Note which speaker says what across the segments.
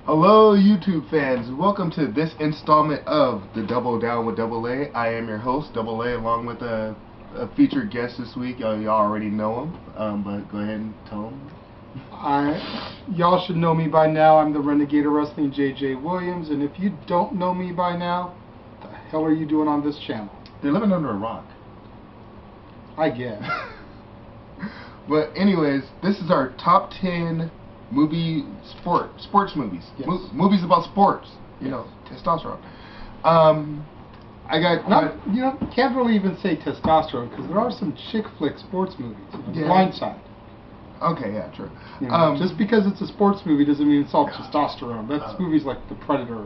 Speaker 1: Hello, YouTube fans. Welcome to this installment of the Double Down with Double A. I am your host, Double A, along with a featured guest this week. Y'all already know him, but go ahead and tell him.
Speaker 2: Y'all should know me by now. I'm the Renegade of Wrestling, J.J. Williams, and if you don't know me by now, what the hell are you doing on this channel?
Speaker 1: They're living under a rock.
Speaker 2: I guess.
Speaker 1: But anyways, this is our top 10 sports movies.
Speaker 2: Yes.
Speaker 1: Movies about sports. You know, testosterone. I got
Speaker 2: can't really even say testosterone because there are some chick flick sports movies.
Speaker 1: Yeah.
Speaker 2: Blindside.
Speaker 1: Okay, yeah, true.
Speaker 2: Just because it's a sports movie doesn't mean it's all testosterone. That's movies like The Predator,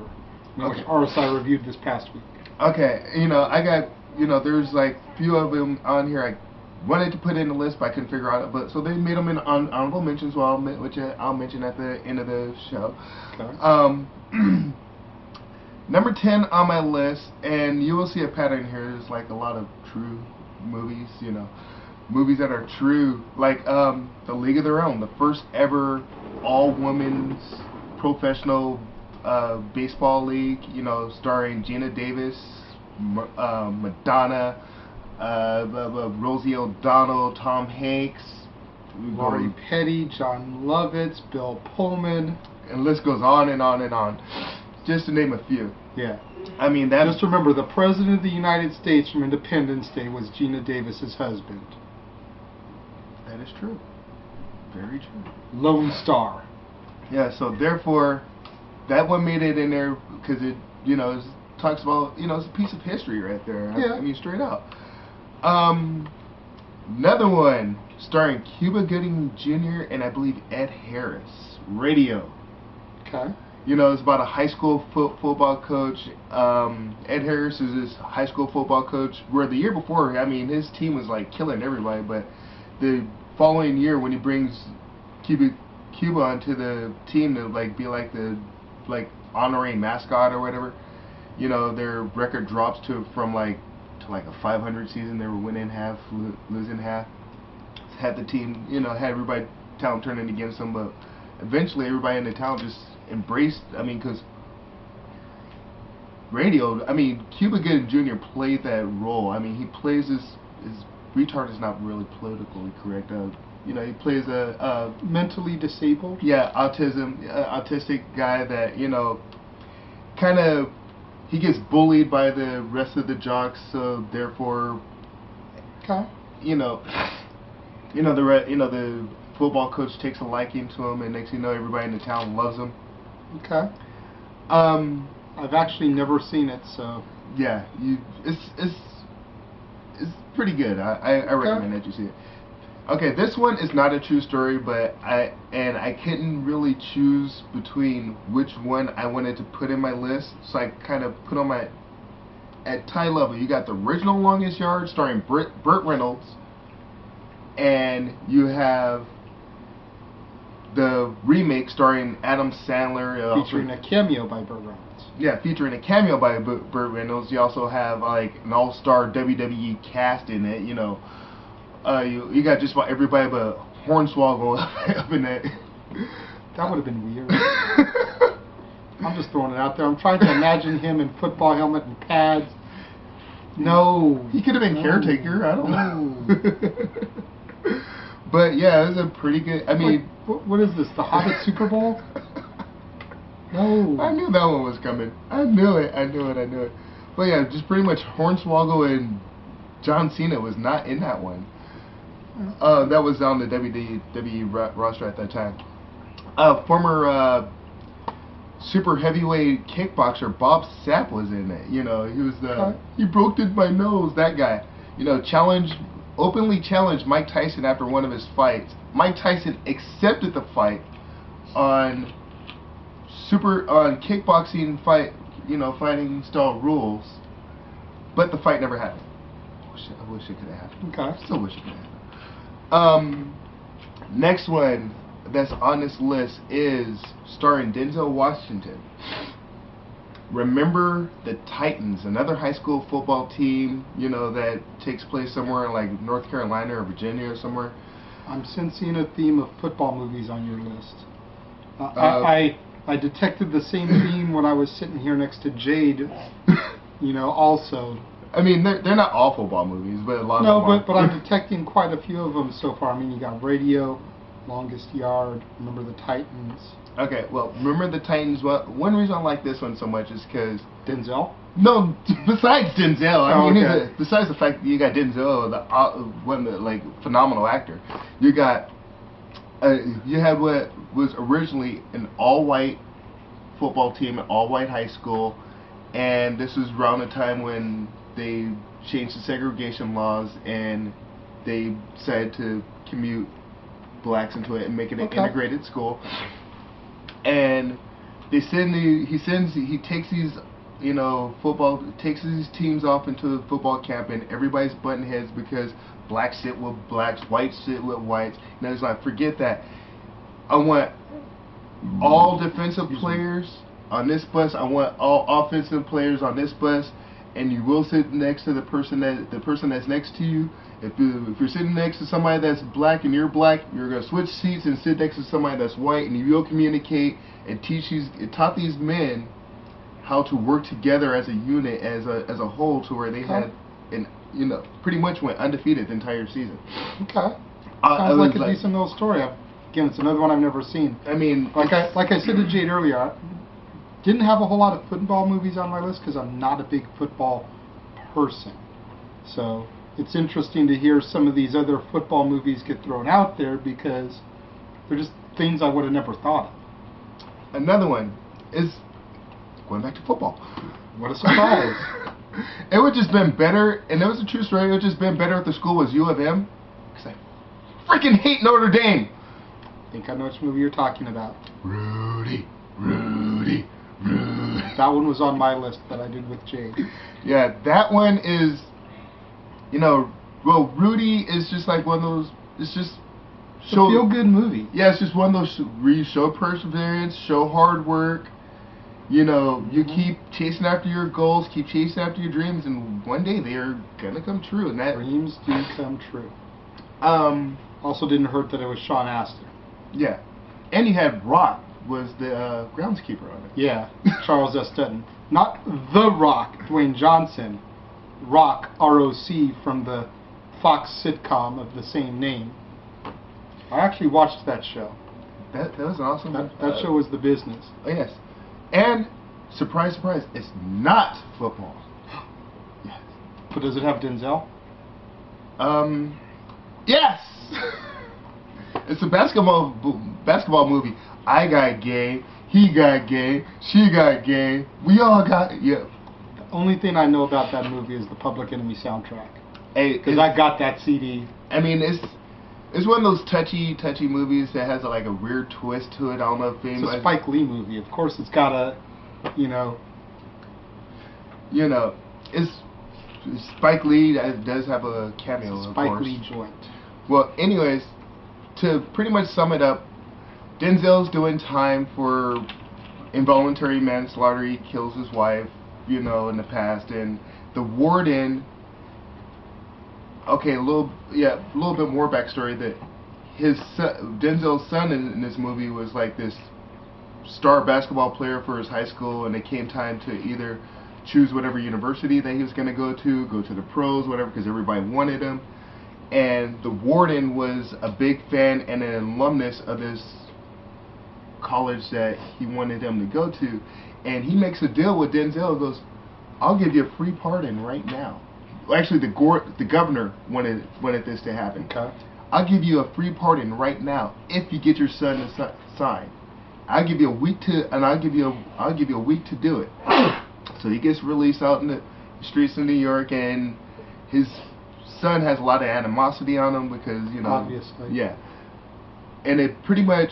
Speaker 2: which RSI reviewed this past week.
Speaker 1: Okay, I got, there's like few of them on here I wanted to put in the list, but I couldn't figure out it. But so they made them in honorable mentions, which I'll mention at the end of the show.
Speaker 2: Okay.
Speaker 1: Number 10 on my list, and you will see a pattern here. There's like a lot of true movies, movies that are true, like The League of Their Own, the first ever all-women's professional baseball league, starring Gina Davis, Madonna, Rosie O'Donnell, Tom Hanks,
Speaker 2: Lori Petty, John Lovitz, Bill Pullman,
Speaker 1: and the list goes on and on and on, just to name a few.
Speaker 2: Yeah.
Speaker 1: I mean, that.
Speaker 2: Just remember, the President of the United States from Independence Day was Gina Davis's husband.
Speaker 1: That is true. Very true.
Speaker 2: Lone Star.
Speaker 1: Yeah, so therefore, that one made it in there because it, talks about, it's a piece of history right there.
Speaker 2: Yeah.
Speaker 1: I mean, straight out. Another one starring Cuba Gooding Jr. and I believe Ed Harris. Radio.
Speaker 2: Okay.
Speaker 1: It's about a high school football coach. Ed Harris is this high school football coach where the year before, I mean, his team was like killing everybody, but the following year when he brings Cuba onto the team to be like the honorary mascot or whatever, their record drops from a 500 season. They were winning half, losing half. Had the team, had everybody town turning against them, but eventually everybody in the town just embraced. I mean, because radio. I mean, Cuba Gooding Jr. played that role. I mean, he plays his retard is not really politically correct. He plays a
Speaker 2: mentally disabled.
Speaker 1: Yeah, autistic guy that kind of he gets bullied by the rest of the jocks, so therefore,
Speaker 2: okay.
Speaker 1: The football coach takes a liking to him, and next thing you know, everybody in the town loves him.
Speaker 2: Okay. I've actually never seen it, so.
Speaker 1: Yeah, it's pretty good. I recommend that you see it. Okay, this one is not a true story, but I couldn't really choose between which one I wanted to put in my list, so I kind of put on at tie level. You got the original Longest Yard starring Burt Reynolds, and you have the remake starring Adam Sandler,
Speaker 2: featuring a cameo by Burt Reynolds.
Speaker 1: Yeah, featuring a cameo by Burt Reynolds. You also have an all-star WWE cast in it. You got just about everybody but Hornswoggle up in that.
Speaker 2: That would have been weird. I'm just throwing it out there. I'm trying to imagine him in football helmet and pads. No.
Speaker 1: He could have been caretaker. I don't know. But yeah, it was a pretty good. I mean,
Speaker 2: what is this? The Hobbit Super Bowl? No.
Speaker 1: I knew that one was coming. I knew it. But yeah, just pretty much Hornswoggle and John Cena was not in that one. That was on the WWE roster at that time. Former super heavyweight kickboxer Bob Sapp was in it. He was he broke my nose. That guy. Openly challenged Mike Tyson after one of his fights. Mike Tyson accepted the fight on kickboxing fighting style rules, but the fight never happened. I wish it could have happened.
Speaker 2: Okay.
Speaker 1: Still wish it could have happened. Next one that's on this list is starring Denzel Washington. Remember the Titans, another high school football team, that takes place somewhere in like North Carolina or Virginia or somewhere.
Speaker 2: I'm sensing a theme of football movies on your list. I I detected the same theme when I was sitting here next to Jade. Also.
Speaker 1: I mean, they're not all football movies, but a lot
Speaker 2: No,
Speaker 1: of them are.
Speaker 2: but I'm detecting quite a few of them so far. I mean, you got Radio, Longest Yard, Remember the Titans.
Speaker 1: Okay, well, Remember the Titans. Well, one reason I like this one so much is because
Speaker 2: Denzel?
Speaker 1: no, besides Denzel, I mean,
Speaker 2: okay.
Speaker 1: besides the fact that you got Denzel, the phenomenal actor, you got you had what was originally an all-white football team, an all-white high school, and this was around the time when they changed the segregation laws and they decided to commute blacks into it and make it an integrated school. And he takes these takes these teams off into the football camp, and everybody's butting heads because blacks sit with blacks, whites sit with whites. And he's like, forget that. I want all defensive players on this bus. I want all offensive players on this bus, and you will sit next to the person that's next to you. If you're sitting next to somebody that's black and you're black, you're gonna switch seats and sit next to somebody that's white, and you will communicate and taught these men how to work together as a unit, as a whole, to where they had, and pretty much went undefeated the entire season.
Speaker 2: Okay. Sounds like a decent little story. Again, it's another one I've never seen.
Speaker 1: I mean,
Speaker 2: like I said to Jade earlier, I didn't have a whole lot of football movies on my list because I'm not a big football person. So it's interesting to hear some of these other football movies get thrown out there because they're just things I would have never thought of.
Speaker 1: Another one is going back to football.
Speaker 2: What a surprise.
Speaker 1: It would just been better, and it was a true story, it would just been better if the school was U of M, because I freaking hate Notre Dame.
Speaker 2: I think I know which movie you're talking about.
Speaker 1: Rudy.
Speaker 2: That one was on my list that I did with Jade.
Speaker 1: Yeah, that one is, Rudy is just like one of those, it's just
Speaker 2: a feel-good movie.
Speaker 1: Yeah, it's just one of those where you show perseverance, show hard work. You keep chasing after your goals, keep chasing after your dreams, and one day they are gonna come true. And that
Speaker 2: dreams do come true. Also, didn't hurt that it was Sean Astin.
Speaker 1: Yeah, and you had Rock was the groundskeeper on it.
Speaker 2: Yeah, Charles S. Dutton, not The Rock, Dwayne Johnson. Rock, R-O-C, from the Fox sitcom of the same name. I actually watched that show.
Speaker 1: That was awesome.
Speaker 2: That show was The Business.
Speaker 1: Oh, yes. And, surprise, surprise, it's not football.
Speaker 2: Yes. But does it have Denzel?
Speaker 1: Yes! It's a basketball movie. I got gay, he got gay, she got gay, we all got, yeah.
Speaker 2: The only thing I know about that movie is the Public Enemy soundtrack.
Speaker 1: Hey,
Speaker 2: because I got that CD.
Speaker 1: I mean, it's one of those touchy movies that has like a weird twist to it. I don't know if
Speaker 2: it's a Spike Lee movie. Of course, it's got a,
Speaker 1: it's Spike Lee does have a cameo. Of course.
Speaker 2: Spike Lee joint.
Speaker 1: Well, anyways, to pretty much sum it up, Denzel's doing time for involuntary manslaughter. He kills his wife, in the past, and the warden. Okay, a little bit more backstory. That his son, Denzel's son in this movie was like this star basketball player for his high school, and it came time to either choose whatever university that he was going to go to the pros, whatever, because everybody wanted him. And the warden was a big fan and an alumnus of this college that he wanted him to go to, and he makes a deal with Denzel. Goes, I'll give you a free pardon right now. Actually, the governor wanted this to happen.
Speaker 2: Okay.
Speaker 1: I'll give you a free pardon right now if you get your son to sign. I'll give you a week I'll give you a week to do it. So he gets released out in the streets of New York, and his son has a lot of animosity on him because
Speaker 2: obviously.
Speaker 1: Yeah. And it pretty much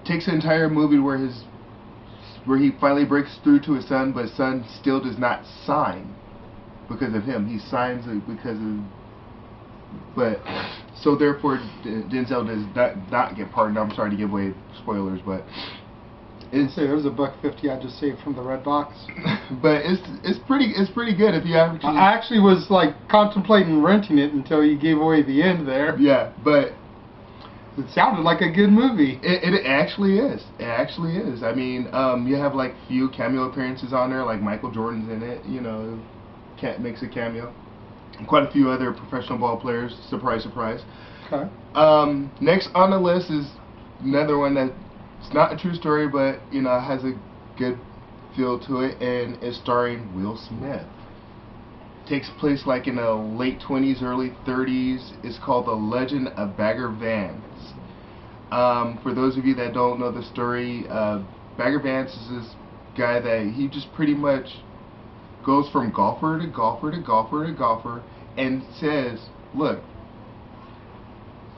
Speaker 1: takes the entire movie where he finally breaks through to his son, but his son still does not sign because of him. He signs it because of, so therefore Denzel does not get pardoned. I'm sorry to give away spoilers, but
Speaker 2: there's $1.50 I just saved from the red box.
Speaker 1: But it's pretty good if you actually.
Speaker 2: I actually was like contemplating renting it until you gave away the end there.
Speaker 1: Yeah, but
Speaker 2: It sounded like a good movie.
Speaker 1: It actually is. It actually is. I mean, you have like few cameo appearances on there, like Michael Jordan's in it. You know, makes a cameo. Quite a few other professional ball players. Surprise, surprise.
Speaker 2: Okay.
Speaker 1: Next on the list is another one that it's not a true story, but you know has a good feel to it, and is starring Will Smith. Takes place like in the late 20s, early 30s. It's called The Legend of Bagger Vance. For those of you that don't know the story, Bagger Vance is this guy that he just pretty much goes from golfer to golfer to golfer to golfer and says, look,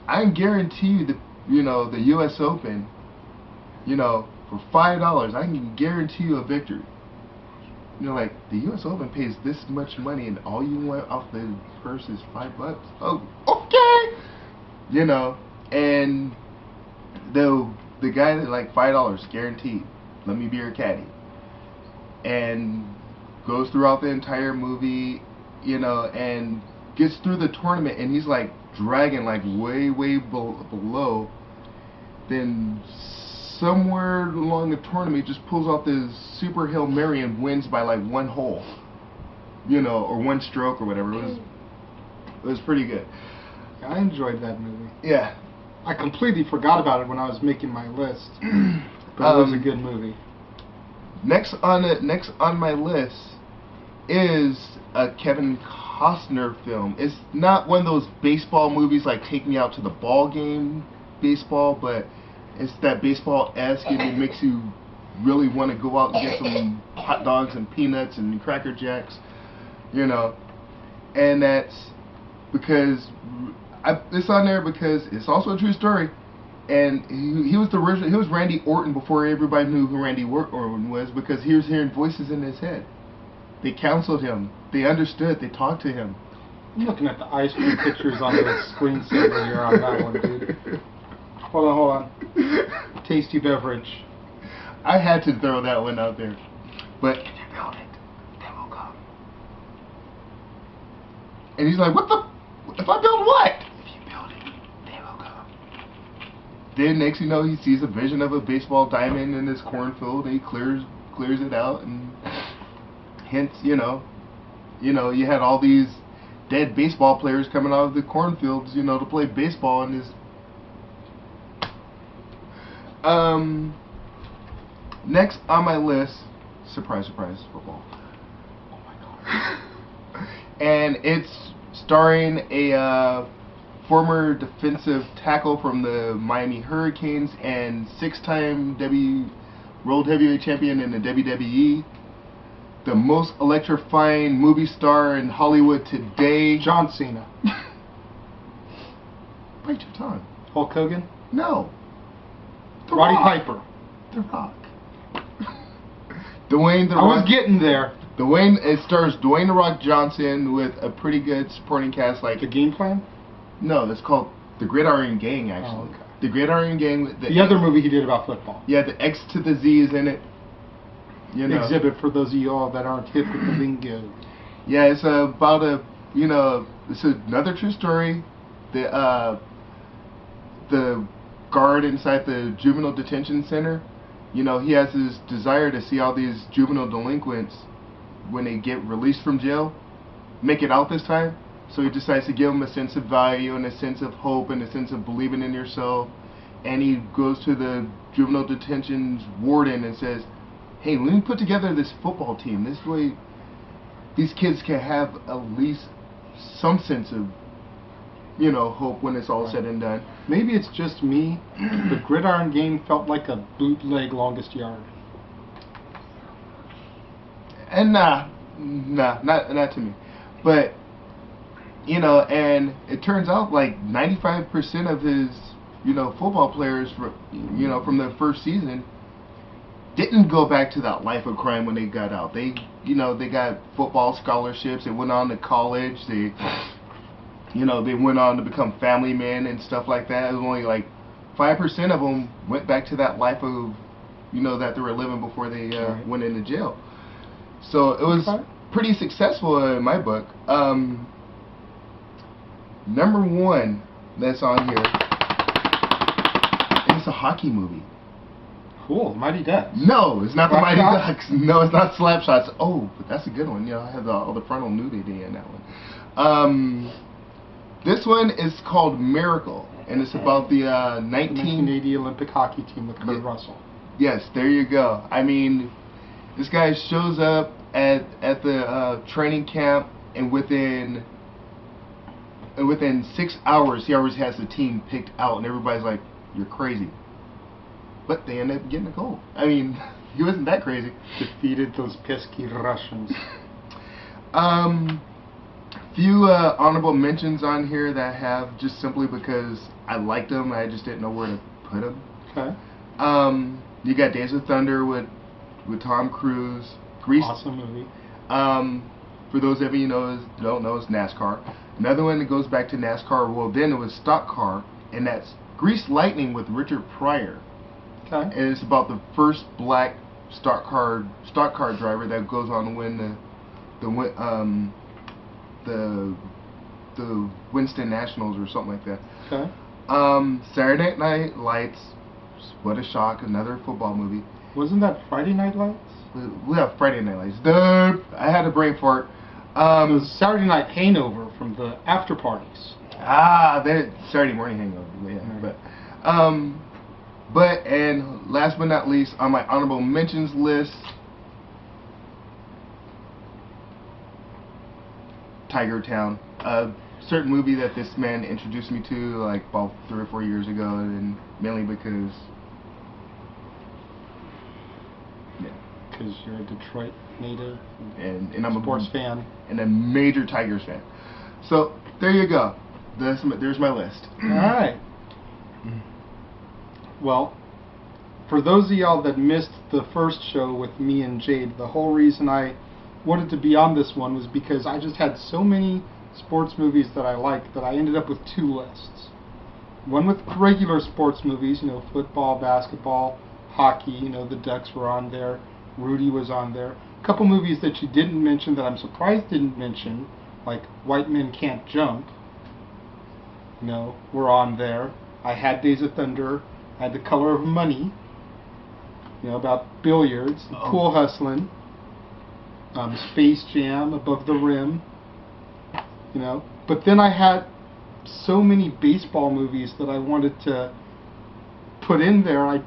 Speaker 1: I can guarantee you the U.S. Open, for $5, I can guarantee you a victory. Like, the U.S. Open pays this much money and all you want off the purse is $5. Oh, okay! And the guy that, like, $5 guaranteed, let me be your caddy. And goes throughout the entire movie, and gets through the tournament, and he's, like, dragging, like, way below. Then somewhere along the tournament, he just pulls off this super Hail Mary and wins by like one hole, or one stroke or whatever. It was pretty good.
Speaker 2: I enjoyed that movie.
Speaker 1: Yeah.
Speaker 2: I completely forgot about it when I was making my list, but it was a good movie.
Speaker 1: Next on my list is a Kevin Costner film. It's not one of those baseball movies like Take Me Out to the Ball Game baseball, but it's that baseball-esque, and it makes you really want to go out and get some hot dogs and peanuts and Cracker Jacks, And that's because it's on there because it's also a true story. And he was the original. He was Randy Orton before everybody knew who Randy Orton was, because he was hearing voices in his head. They counseled him. They understood. They talked to him.
Speaker 2: I'm looking at the ice cream pictures on the screensaver here on that one, dude. Hold on. Tasty beverage.
Speaker 1: I had to throw that one out there. But if you build it, they will come. And he's like, what the? If I build what? If you build it, they will come. Then next you know, he sees a vision of a baseball diamond in this cornfield, and he clears it out, and hence, you had all these dead baseball players coming out of the cornfields, to play baseball in this. Next on my list, surprise, football. Oh my god. And it's starring a former defensive tackle from the Miami Hurricanes and 6-time World Heavyweight Champion in the WWE. The most electrifying movie star in Hollywood today.
Speaker 2: John Cena.
Speaker 1: Bite your tongue.
Speaker 2: Hulk Hogan?
Speaker 1: No.
Speaker 2: Roddy Piper.
Speaker 1: The Rock. Dwayne the
Speaker 2: I
Speaker 1: Rock.
Speaker 2: was getting there.
Speaker 1: It stars Dwayne the Rock Johnson with a pretty good supporting cast like
Speaker 2: The Game Plan?
Speaker 1: No, it's called The Gridiron Gang actually.
Speaker 2: Oh, okay.
Speaker 1: The Gridiron Gang.
Speaker 2: The other movie he did about football.
Speaker 1: Yeah, the X to the Z is in it.
Speaker 2: Exhibit for those of you all that aren't hip with the lingo.
Speaker 1: Yeah, it's about it's another true story. The guard inside the juvenile detention center, he has this desire to see all these juvenile delinquents, when they get released from jail, make it out this time. So he decides to give them a sense of value and a sense of hope and a sense of believing in yourself. And he goes to the juvenile detention's warden and says, hey, let me put together this football team. This way these kids can have at least some sense of hope when it's all said and done.
Speaker 2: Maybe it's just me. The Gridiron Game felt like a bootleg Longest Yard.
Speaker 1: And not to me. But and it turns out like 95% of his football players from the first season didn't go back to that life of crime when they got out. They they got football scholarships. They went on to college. They they went on to become family men and stuff like that. It was only like 5% of them went back to that life of, that they were living before they went into jail. So it was pretty successful in my book. Number one that's on here It's a hockey movie.
Speaker 2: Cool. Mighty Ducks.
Speaker 1: No, it's not the
Speaker 2: Slap
Speaker 1: Mighty
Speaker 2: Shots?
Speaker 1: Ducks. No, it's not Slap Shots. Oh, but that's a good one. I have all the frontal nudity in that one. This one is called Miracle, and it's about the
Speaker 2: 1980 Olympic hockey team with Kurt Russell.
Speaker 1: Yes, there you go. I mean, this guy shows up at the training camp, and within 6 hours, he already has the team picked out, and everybody's like, "You're crazy." But they end up getting a goal. I mean, he wasn't that crazy.
Speaker 2: Defeated those pesky Russians.
Speaker 1: Few honorable mentions on here that I have just simply because I liked them. I just didn't know where to put them.
Speaker 2: Okay.
Speaker 1: You got Days of Thunder with Tom Cruise. Grease.
Speaker 2: Awesome movie.
Speaker 1: For those of you who don't know, it's NASCAR. Another one that goes back to NASCAR. Well, then it was stock car, and that's Grease Lightning with Richard Pryor.
Speaker 2: Okay.
Speaker 1: And it's about the first black stock car driver that goes on to win the Winston Nationals or something like that.
Speaker 2: Okay.
Speaker 1: Saturday Night Lights. What a shock! Another football movie.
Speaker 2: Wasn't that Friday Night Lights?
Speaker 1: We have Friday Night Lights. Duh, I had a brain fart.
Speaker 2: It was Saturday Night Hangover from the after parties.
Speaker 1: Saturday Morning Hangover. Yeah, but and last but not least on my honorable mentions list, Tiger Town. A certain movie that this man introduced me to like about 3 or 4 years ago, and mainly because.
Speaker 2: Because you're a Detroit native
Speaker 1: and I'm a
Speaker 2: sports fan
Speaker 1: and a major Tigers fan. So there you go. There's my list.
Speaker 2: All right. Well, for those of y'all that missed the first show with me and Jade, the whole reason I wanted to be on this one was because I just had so many sports movies that I liked that I ended up with 2 lists. One with regular sports movies, football, basketball, hockey, the Ducks were on there. Rudy was on there. A couple movies that you didn't mention that I'm surprised didn't mention, like White Men Can't Jump, were on there. I had Days of Thunder. I had The Color of Money, about billiards, Cool Hustlin', Space Jam, Above the Rim, But then I had so many baseball movies that I wanted to put in there. I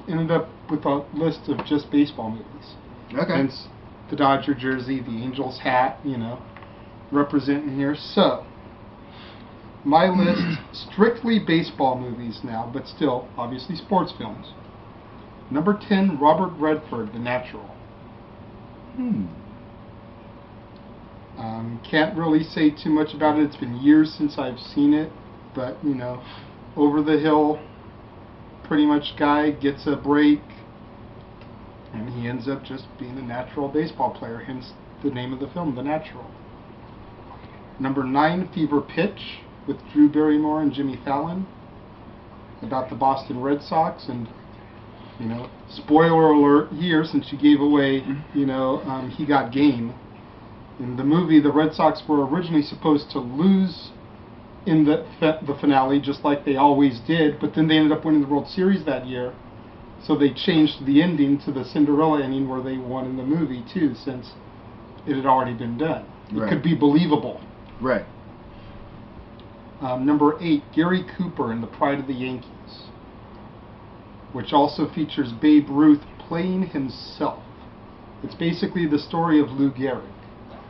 Speaker 2: ended up with a list of just baseball movies.
Speaker 1: Okay.
Speaker 2: Hence the Dodger jersey, the Angels hat, representing here. So, my list, strictly baseball movies now, but still, obviously, sports films. Number 10, Robert Redford, The Natural. Can't really say too much about it. It's been years since I've seen it, but, over the hill, pretty much guy gets a break, and he ends up just being a natural baseball player, hence the name of the film, The Natural. Number 9, Fever Pitch, with Drew Barrymore and Jimmy Fallon, about the Boston Red Sox, and, spoiler alert here, since you gave away, he got game. In the movie, the Red Sox were originally supposed to lose in the finale, just like they always did, but then they ended up winning the World Series that year, so they changed the ending to the Cinderella ending where they won in the movie too, since it had already been done. It could be believable.
Speaker 1: Right.
Speaker 2: Number 8, Gary Cooper in The Pride of the Yankees, which also features Babe Ruth playing himself. It's basically the story of Lou Gehrig.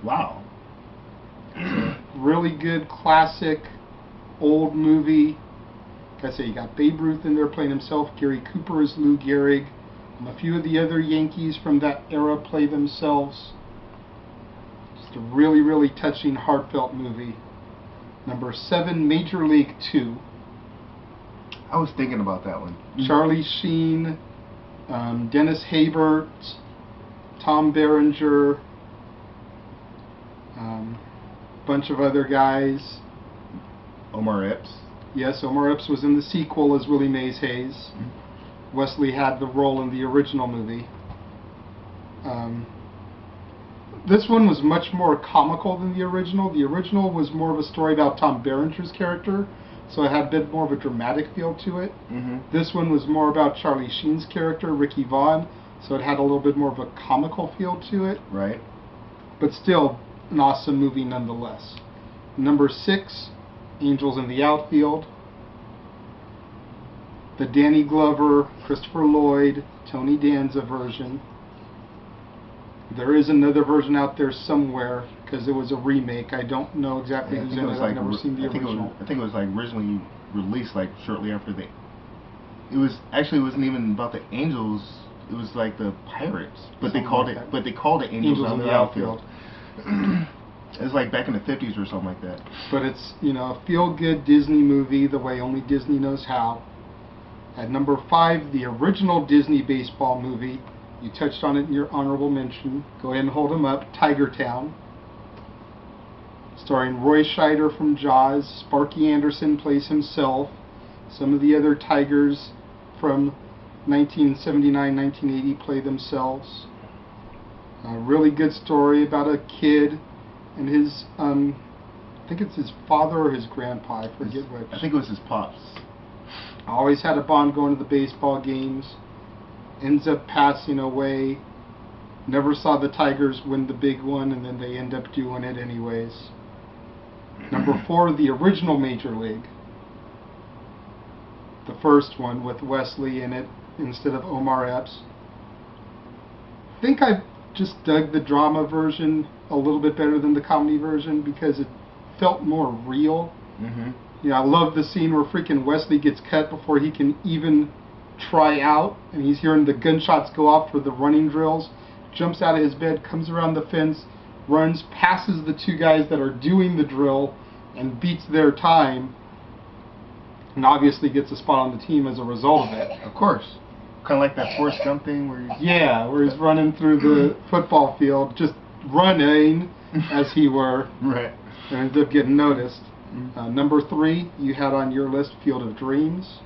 Speaker 1: Wow.
Speaker 2: Really good, classic, old movie. Like I say, you got Babe Ruth in there playing himself. Gary Cooper is Lou Gehrig. And a few of the other Yankees from that era play themselves. Just a really, really touching, heartfelt movie. Number 7, Major League 2.
Speaker 1: I was thinking about that one.
Speaker 2: Charlie Sheen, Dennis Haysbert, Tom Berenger, bunch of other guys.
Speaker 1: Omar Epps.
Speaker 2: Yes, Omar Epps was in the sequel as Willie Mays Hayes. Wesley had the role in the original movie. This one was much more comical than the original. The original was more of a story about Tom Berenger's character, so it had a bit more of a dramatic feel to it.
Speaker 1: Mm-hmm.
Speaker 2: This one was more about Charlie Sheen's character, Ricky Vaughn, so it had a little bit more of a comical feel to it.
Speaker 1: Right.
Speaker 2: But still an awesome movie nonetheless. Number 6, Angels in the Outfield. The Danny Glover, Christopher Lloyd, Tony Danza version. There is another version out there somewhere because it was a remake. I don't know exactly who's in it. I've never seen the original.
Speaker 1: I think it was like originally released like shortly after the. It wasn't even about the Angels. It was like the Pirates, but they called it Angels in the Outfield. It was like back in the 50s or something like that.
Speaker 2: But it's, a feel-good Disney movie the way only Disney knows how. At number 5, the original Disney baseball movie. You touched on it in your honorable mention. Go ahead and hold them up. Tiger Town. Starring Roy Scheider from Jaws. Sparky Anderson plays himself. Some of the other Tigers from 1979-1980 play themselves. A really good story about a kid and his, I think it's his father or his grandpa, I forget which.
Speaker 1: I think it was his pops.
Speaker 2: Always had a bond going to the baseball games. Ends up passing away. Never saw the Tigers win the big one, and then they end up doing it anyways. Number 4, the original Major League. The first one with Wesley in it instead of Omar Epps. I think I just dug the drama version a little bit better than the comedy version because it felt more real.
Speaker 1: Mm-hmm.
Speaker 2: I love the scene where freaking Wesley gets cut before he can even try out, and he's hearing the gunshots go off for the running drills, jumps out of his bed, comes around the fence, runs, passes the 2 guys that are doing the drill, and beats their time, and obviously gets a spot on the team as a result of it.
Speaker 1: Of course. Kind of like that Forrest Gump thing where
Speaker 2: where he's running through the football field, just running, as he were,
Speaker 1: right,
Speaker 2: and ends up getting noticed. Number 3, you had on your list Field of Dreams.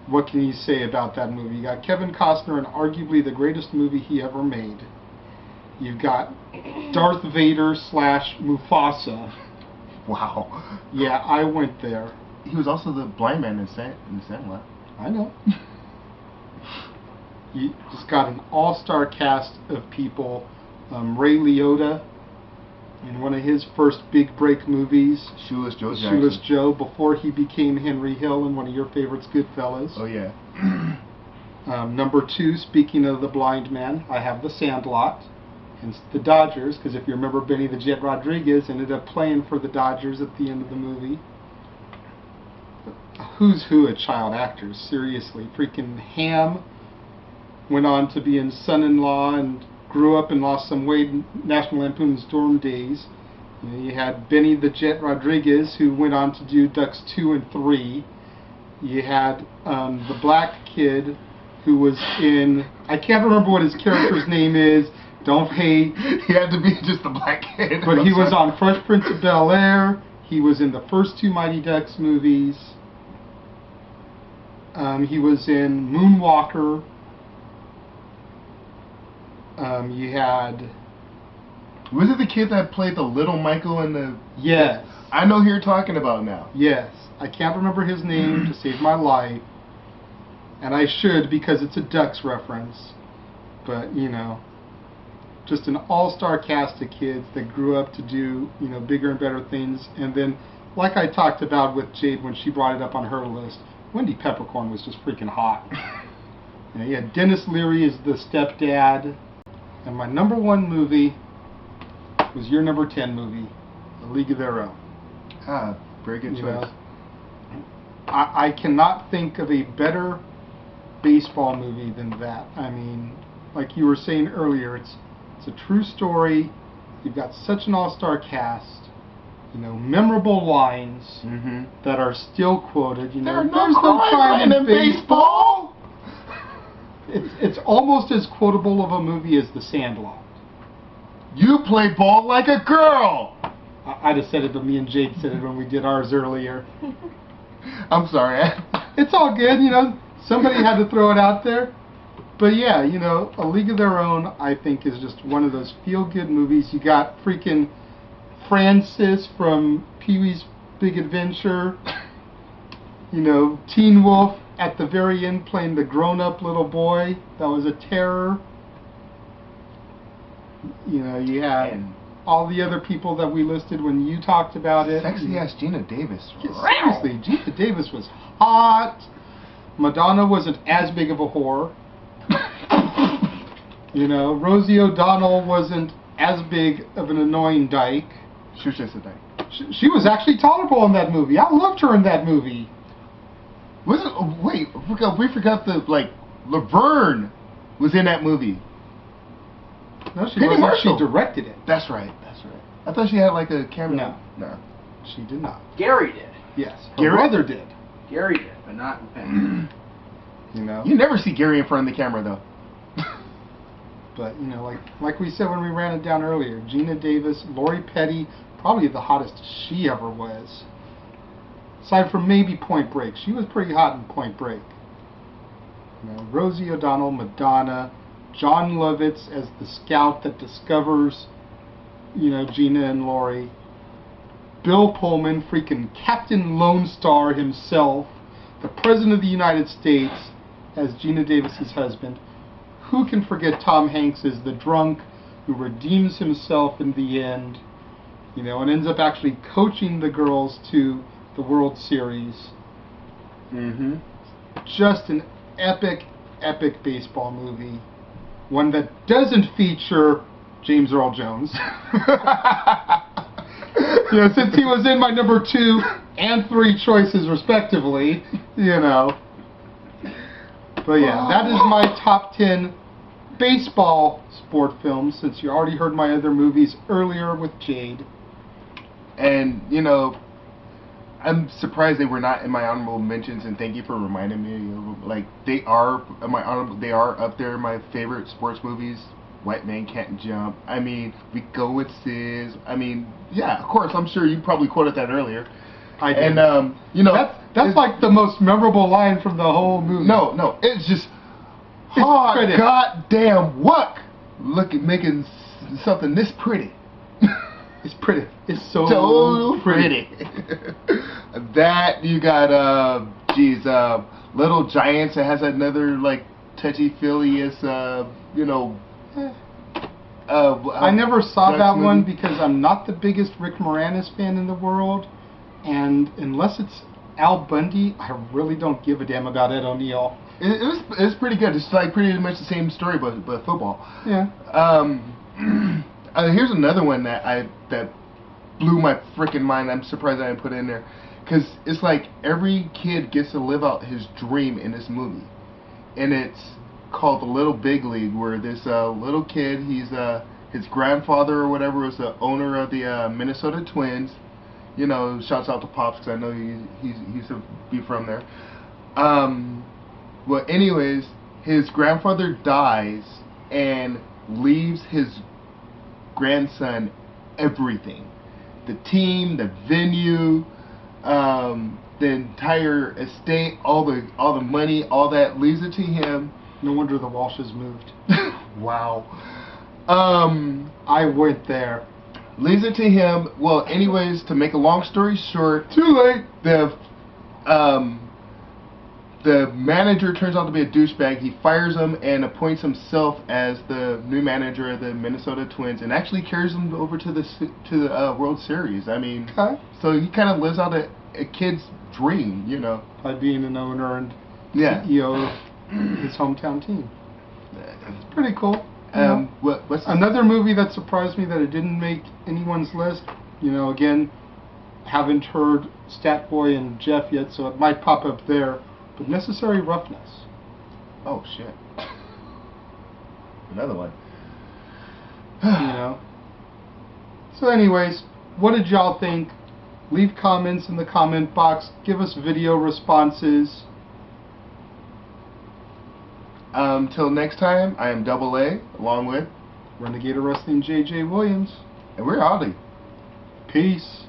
Speaker 2: What can you say about that movie? You got Kevin Costner in arguably the greatest movie he ever made. You've got Darth Vader / Mufasa.
Speaker 1: Wow.
Speaker 2: Yeah, I went there.
Speaker 1: He was also the blind man in Sandlot.
Speaker 2: I know. You just got an all-star cast of people. Ray Liotta in one of his first big break movies.
Speaker 1: Shoeless Joe Jackson.
Speaker 2: Shoeless Joe, before he became Henry Hill in one of your favorites, Goodfellas.
Speaker 1: Oh, yeah.
Speaker 2: Number 2, speaking of the blind man, I have The Sandlot. And the Dodgers, because if you remember, Benny the Jet Rodriguez ended up playing for the Dodgers at the end of the movie. Who's who of child actors, seriously. Freaking Ham went on to be in Son-in-Law and grew up and lost some weight in National Lampoon's Dorm Days. You had Benny the Jet Rodriguez, who went on to do Ducks 2 and 3. You had the black kid who was in, I can't remember what his character's name is. Don't hate.
Speaker 1: He had to be just the black kid.
Speaker 2: But he was on Fresh Prince of Bel-Air. He was in the first 2 Mighty Ducks movies. He was in Moonwalker. You had...
Speaker 1: Was it the kid that played the little Michael in the...
Speaker 2: Yes.
Speaker 1: I know who you're talking about now.
Speaker 2: Yes. I can't remember his name to save my life. And I should, because it's a Ducks reference. But, just an all-star cast of kids that grew up to do, bigger and better things. And then, like I talked about with Jade when she brought it up on her list, Wendy Peppercorn was just freaking hot. You had Dennis Leary as the stepdad. And my number 1 movie was your number 10 movie, A League of Their Own.
Speaker 1: Ah, very good choice.
Speaker 2: I cannot think of a better baseball movie than that. I mean, like you were saying earlier, it's a true story. You've got such an all-star cast. Memorable lines that are still quoted.
Speaker 1: There's no crime in baseball.
Speaker 2: It's almost as quotable of a movie as The Sandlot.
Speaker 1: You play ball like a girl.
Speaker 2: I'd have said it, but me and Jade said it when we did ours earlier.
Speaker 1: I'm sorry.
Speaker 2: It's all good, Somebody had to throw it out there. But yeah, A League of Their Own, I think, is just one of those feel-good movies. You got freaking Francis from Pee-wee's Big Adventure. You know, Teen Wolf at the very end playing the grown-up little boy. That was a terror. You know, you had all the other people that we listed when you talked about it.
Speaker 1: Sexy ass Gina Davis.
Speaker 2: Yeah, seriously, Gina Davis was hot. Madonna wasn't as big of a whore. You know, Rosie O'Donnell wasn't as big of an annoying dyke.
Speaker 1: She was just a dyke.
Speaker 2: She was actually tolerable in that movie. I loved her in that movie.
Speaker 1: Wait, we forgot the, like, Laverne was in that movie.
Speaker 2: No, she wasn't. She directed it.
Speaker 1: That's right. I thought she had, like, a camera.
Speaker 2: No. She did not.
Speaker 3: Gary did.
Speaker 2: Yes. Her brother did.
Speaker 3: Gary did, but not Ben.
Speaker 2: You know?
Speaker 1: You never see Gary in front of the camera, though.
Speaker 2: But, you know, like we said when we ran it down earlier, Gina Davis, Lori Petty, probably the hottest she ever was. Aside from maybe Point Break. She was pretty hot in Point Break. You know, Rosie O'Donnell, Madonna, John Lovitz as the scout that discovers, you know, Gina and Lori. Bill Pullman, freaking Captain Lone Star himself, the President of the United States as Gina Davis's husband. Who can forget Tom Hanks as the drunk who redeems himself in the end, you know, and ends up actually coaching the girls to the World Series.
Speaker 1: Mm-hmm.
Speaker 2: Just an epic baseball movie. One that doesn't feature James Earl Jones. You know, since he was in my number 2 and 3 choices respectively, you know. But yeah, that is my top 10 baseball sport films, since you already heard my other movies earlier with Jade.
Speaker 1: And, you know, I'm surprised they were not in my honorable mentions, and thank you for reminding me. Like, they are up there in my favorite sports movies. White Man Can't Jump. I mean, We Go With Sis. I mean, yeah, of course, I'm sure you probably quoted that earlier.
Speaker 2: I did.
Speaker 1: And, you know,
Speaker 2: that's like the most memorable line from the whole movie.
Speaker 1: No, it's just hot goddamn luck. Look at making something this pretty.
Speaker 2: It's pretty. It's so
Speaker 1: pretty. That, you got, Little Giants. It has another, like, touchy-feely-ish, you know.
Speaker 2: I never saw that one because I'm not the biggest Rick Moranis fan in the world, and unless it's Al Bundy, I really don't give a damn about Ed O'Neill.
Speaker 1: It was pretty good. It's like pretty much the same story, but football.
Speaker 2: Yeah.
Speaker 1: Here's another one that blew my freaking mind. I'm surprised I didn't put it in there, because it's like every kid gets to live out his dream in this movie, and it's called The Little Big League, where this little kid, his grandfather or whatever was the owner of the Minnesota Twins. You know, shouts out to Pops, because I know he used to be from there. Well, anyways, his grandfather dies and leaves his grandson everything. The team, the venue, the entire estate, all the money, all that, leaves it to him.
Speaker 2: No wonder the Walshes moved.
Speaker 1: Wow.
Speaker 2: I went there.
Speaker 1: Leaves it to him. Well, anyways, to make a long story short,
Speaker 2: Too late.
Speaker 1: The manager turns out to be a douchebag. He fires him and appoints himself as the new manager of the Minnesota Twins, and actually carries them over to the World Series. I mean,
Speaker 2: Okay.
Speaker 1: So he kind of lives out a kid's dream, you know.
Speaker 2: By being an owner and
Speaker 1: Yeah.
Speaker 2: CEO of his hometown team. It's pretty cool.
Speaker 1: What's
Speaker 2: another movie that surprised me that it didn't make anyone's list? You know, again, haven't heard Stat Boy and Jeff yet, so it might pop up there. But Necessary Roughness.
Speaker 1: Oh shit! Another one.
Speaker 2: You know. So, anyways, what did y'all think? Leave comments in the comment box. Give us video responses.
Speaker 1: Till next time, I am Double A, along with
Speaker 2: Renegade of Wrestling, JJ Williams.
Speaker 1: and we're outie.
Speaker 2: Peace.